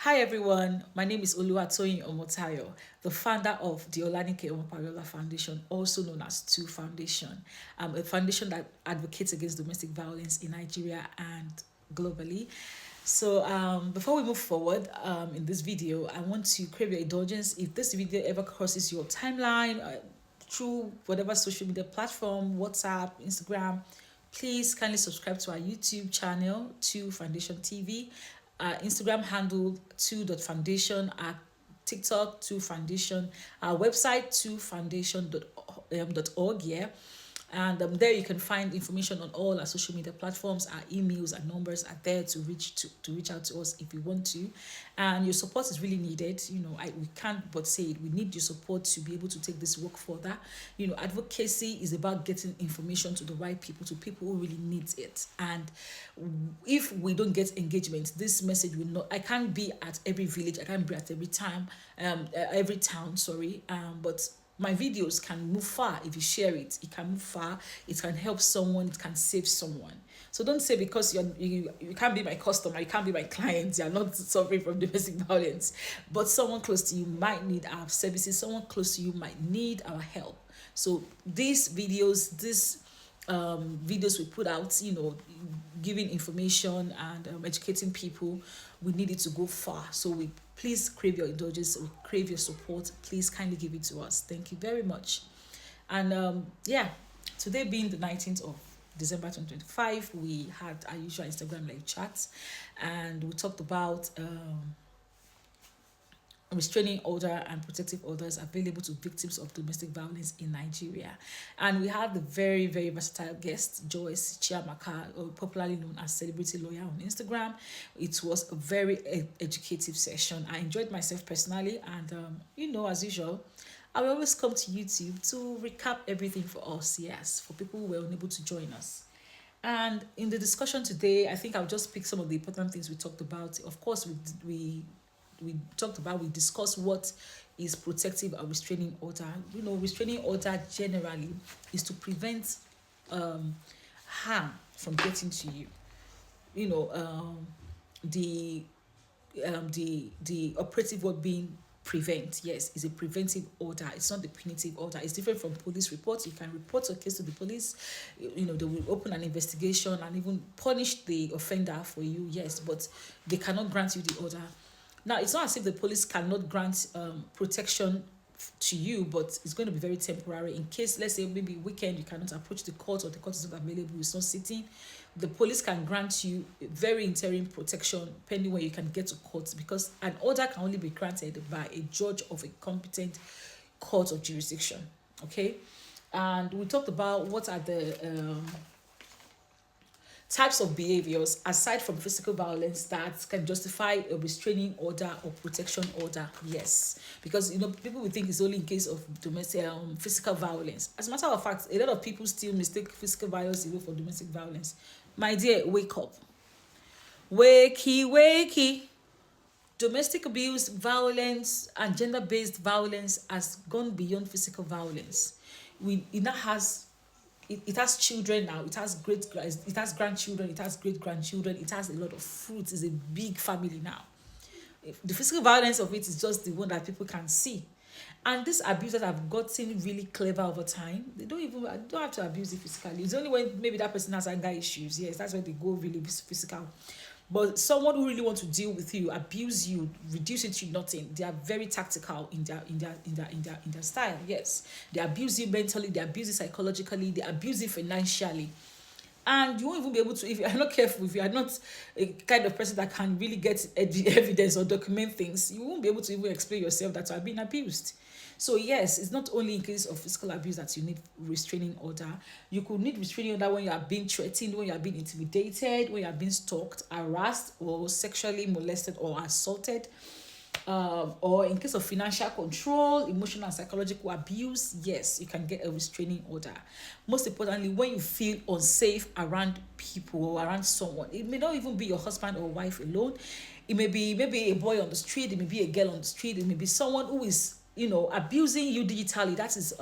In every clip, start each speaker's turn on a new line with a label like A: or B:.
A: Hi everyone, my name is Oluwatoyin Omotayo, the founder of the Olanike Omopariola Foundation, also known as Two Foundation, a foundation that advocates against domestic violence in Nigeria and globally. Before we move forward in this video, I want to crave your indulgence. If this video ever crosses your timeline through whatever social media platform, WhatsApp, Instagram, please kindly subscribe to our YouTube channel, Two Foundation TV, our Instagram handle, two.foundation, our TikTok, Two Foundation, our website, twofoundation.org. Yeah, and there you can find information on all our social media platforms. Our emails and numbers are there to reach out to us if you want to, and your support is really needed. We can't but say it. We need your support to be able to take this work further. Advocacy is about getting information to the right people, to people who really needs it. And if we don't get engagement, this message will not. I can't be at every village. I can't be at every town. Sorry, but my videos can move far if you share it. It can move far. It can help someone. It can save someone. So don't say because you can't be my customer, you can't be my client, you're not suffering from domestic violence. But someone close to you might need our services. Someone close to you might need our help. So these videos we put out, giving information and educating people, we need it to go far. So we please crave your indulgence, we crave your support. Please kindly give it to us. Thank you very much. And today being the 19th of December 2025, we had our usual Instagram live chat, and we talked about restraining order and protective orders available to victims of domestic violence in Nigeria. And we had the very, very versatile guest, Joyce Chiamaka, or popularly known as Celebrity Lawyer on Instagram. It was a very educative session. I enjoyed myself personally, and as usual, I will always come to YouTube to recap everything for us, yes, for people who were unable to join us. And in the discussion today, I think I'll just pick some of the important things we talked about. Of course, we discussed what is protective or restraining order. Restraining order generally is to prevent harm from getting to you. You know, the the operative word being prevent, yes, is a preventive order. It's not the punitive order. It's different from police reports. You can report a case to the police. They will open an investigation and even punish the offender for you, yes, but they cannot grant you the order. Now, it's not as if the police cannot grant protection to you, but it's going to be very temporary. In case, let's say, maybe weekend you cannot approach the court, or the court is not available, it's not sitting, the police can grant you very interim protection pending when you can get to court, because an order can only be granted by a judge of a competent court of jurisdiction. Okay, and we talked about what are the types of behaviors aside from physical violence that can justify a restraining order or protection order. Yes, because people will think it's only in case of domestic physical violence. As a matter of fact, a lot of people still mistake physical violence even for domestic violence. My dear, wake up, wakey wakey. Domestic abuse, violence, and gender-based violence has gone beyond physical violence. It now has it has children now, it has grandchildren, it has great grandchildren, it has a lot of fruits. It's a big family now. The physical violence of it is just the one that people can see. And these abusers have gotten really clever over time. They don't have to abuse it physically. It's only when maybe that person has anger issues. Yes, that's when they go really physical. But someone who really wants to deal with you, abuse you, reduce it to nothing, they are very tactical in their style. Yes, they abuse you mentally, they abuse you psychologically, they abuse you financially. And you won't even be able to, if you are not careful, if you are not a kind of person that can really get evidence or document things, you won't be able to even explain yourself that you are being abused. So yes, it's not only in case of physical abuse that you need restraining order. You could need restraining order when you are being threatened, when you are being intimidated, when you are being stalked, harassed, or sexually molested or assaulted, or in case of financial control, emotional and psychological abuse. Yes, you can get a restraining order. Most importantly, when you feel unsafe around people or around someone, it may not even be your husband or wife alone. It may be maybe a boy on the street, it may be a girl on the street, it may be someone who is abusing you digitally. That is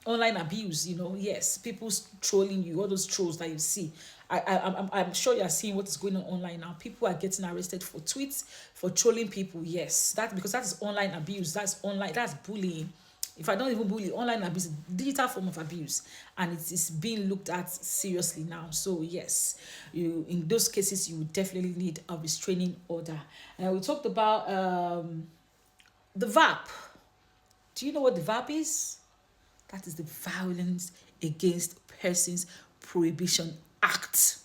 A: online abuse. Yes, people trolling you, all those trolls that you see I'm sure you are seeing what is going on online now. People are getting arrested for tweets, for trolling people. Yes, that because that is online abuse. That's online. That's bullying. If I don't even bully, online abuse, digital form of abuse, and it is being looked at seriously now. So yes, you in those cases you would definitely need a restraining order. And we talked about the VAP. Do you know what the VAP is? That is the Violence Against Persons Prohibition Act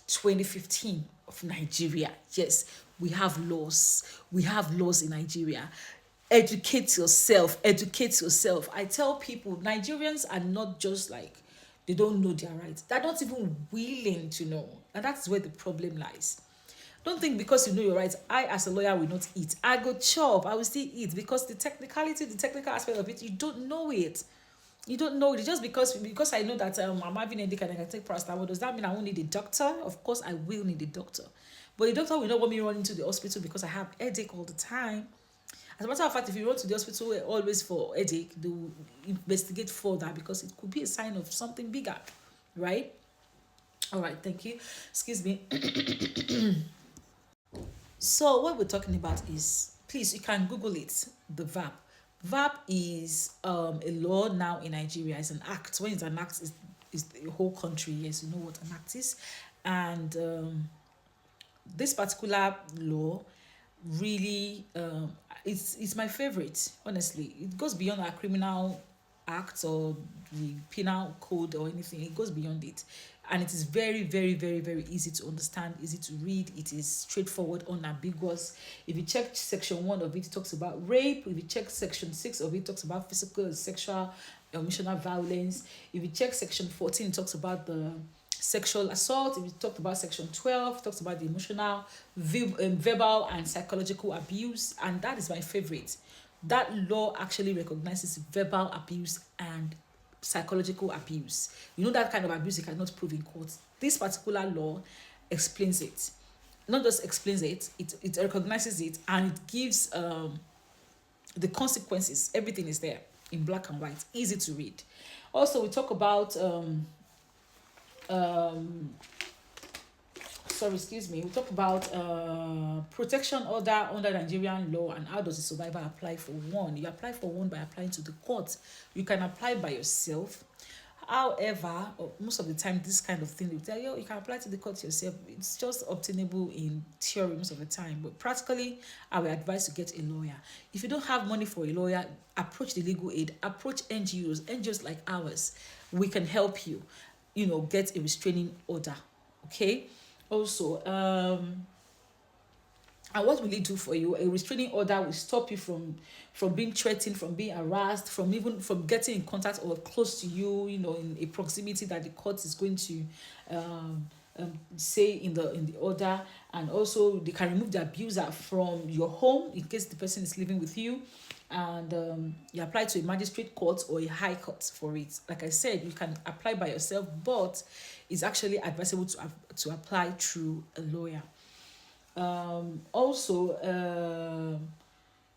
A: 2015 of Nigeria. Yes, we have laws. We have laws in Nigeria. Educate yourself. Educate yourself. I tell people, Nigerians are not just like they don't know their rights. They're not even willing to know. And that's where the problem lies. Don't think because you know your rights, I as a lawyer will not eat. I go chop, I will still eat because the technicality, the technical aspect of it, you don't know it. You don't know it. Just because I know that I'm having a headache and I can take paracetamol, does that mean I won't need a doctor? Of course I will need a doctor. But the doctor will not want me running to the hospital because I have headache all the time. As a matter of fact, if you run to the hospital always for headache, they will investigate further because it could be a sign of something bigger, right? All right, thank you. Excuse me. So what we're talking about is, please, you can Google it, the VAP. VAP is a law now in Nigeria. It's an act. When it's an act, is the whole country. Yes, you know what an act is. And this particular law really it's my favorite, honestly. It goes beyond our criminal act or the penal code or anything. It goes beyond it, and it is very very very very easy to understand, easy to read. It is straightforward, unambiguous. If you check section 1 of it, it talks about rape. If you check section 6 of it, it talks about physical and sexual emotional violence. If you check section 14, it talks about the sexual assault. If you talked about section 12, it talks about the emotional, verbal and psychological abuse, and that is my favorite. That law actually recognizes verbal abuse and psychological abuse. You know that kind of abuse you cannot prove in court. This particular law explains it. Not just explains it, it recognizes it, and it gives the consequences. Everything is there in black and white, easy to read. Also, we talk about we talk about protection order under Nigerian law and how does the survivor apply for one. You apply for one by applying to the court. You can apply by yourself. However, most of the time this kind of thing they tell you, you can apply to the court yourself. It's just obtainable in theory most of the time, but practically I will advise to get a lawyer. If you don't have money for a lawyer, approach the legal aid, approach NGOs like ours. We can help you, get a restraining order. Okay. Also, and what will it do for you? A restraining order will stop you from being threatened, from being harassed, from getting in contact or close to you, in a proximity that the court is going to say in the order. And also they can remove the abuser from your home in case the person is living with you. And you apply to a magistrate court or a high court for it. Like I said, you can apply by yourself, but it's actually advisable to apply through a lawyer.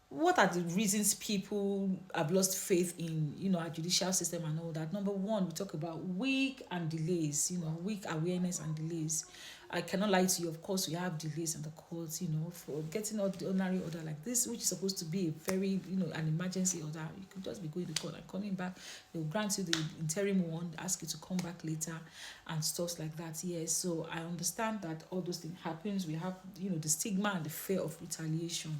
A: What are the reasons people have lost faith in our judicial system and all that? Number one, we talk about weak awareness and delays. I cannot lie to you. Of course, we have delays in the courts, for getting the ordinary order like this, which is supposed to be a very, an emergency order. You could just be going to court and coming back. They'll grant you the interim one, ask you to come back later and stuff like that. Yes, so I understand that all those things happens. We have, the stigma and the fear of retaliation.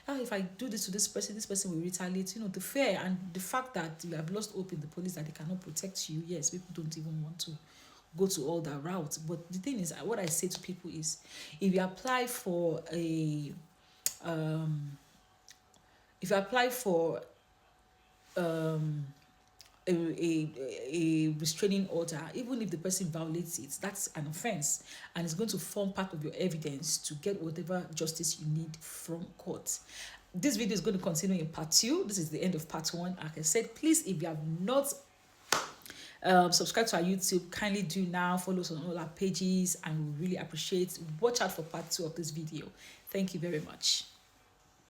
A: If I do this to this person will retaliate. The fear and the fact that you have lost hope in the police that they cannot protect you. Yes, people don't even want to go to all that route. But the thing is, what I say to people is, if you apply for a restraining order, even if the person violates it, that's an offense, and it's going to form part of your evidence to get whatever justice you need from court. This video is going to continue in part 2. This is the end of part 1. Like I said, please, if you have not subscribe to our YouTube, kindly do now. Follow us on all our pages, and we really appreciate. Watch out for part 2 of this video. Thank you very much.